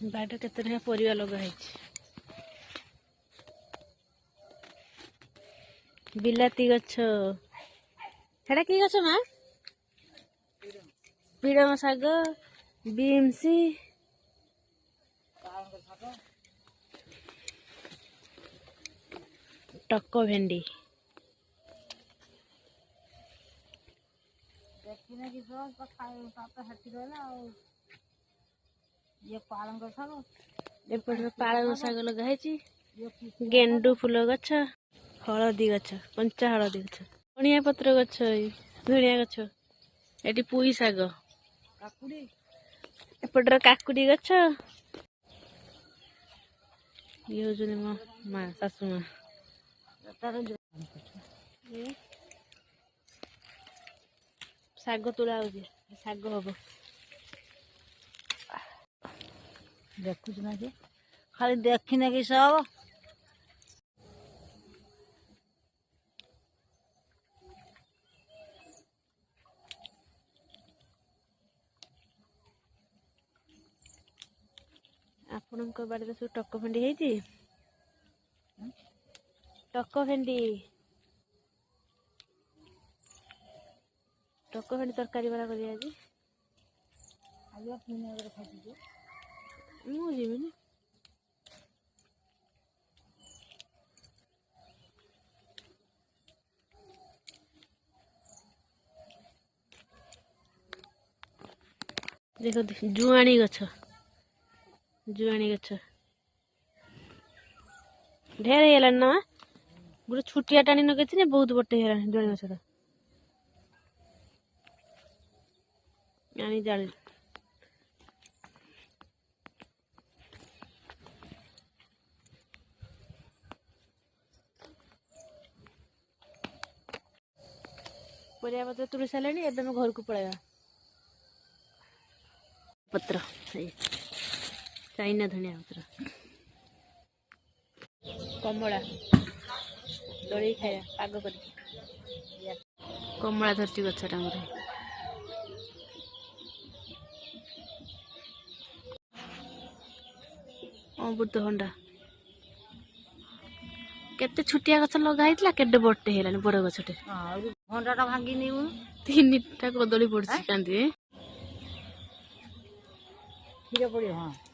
बाड़े केते परिवा लगा बिलाती गछ हेड़ा कि गछ माँ पिड़म शाग बीमसी टक्को भेंडी एपटे पालंग शाग लगा गेंडू फूल गछ हलदी गछ कंचा हलदी गछ धनिया पत्र गछ धनिया गछ एटी पुई शाग एपटर काकुड़ी गछ ये होजने मो माँ सासू माँ शाग तुला शाग हम देखु ना कि खाली देखी कि सब आपण बाड़ी सब टक भेंडी है टक भेंडी टक भेंडी तरकारी बना कर मुझे देखो जुआणी गछ ढेर है ना गोटे छुटिया टाणी नगे बहुत बटे है जुआणी गछटा आनी जाल परिया पत्र तुली सारे एवं घर को पलैया पत्र चाइना धनिया पत्र कमला दड़ी खाया पाग कर कमला धरती गछटा मोर अमृतभंडा केते छुटिया गछ लगा केते बटे है बड़ गछटे भंडाटा भांगी नहीं तीन कदली पड़ी कांदी क्षीर पड़े हाँ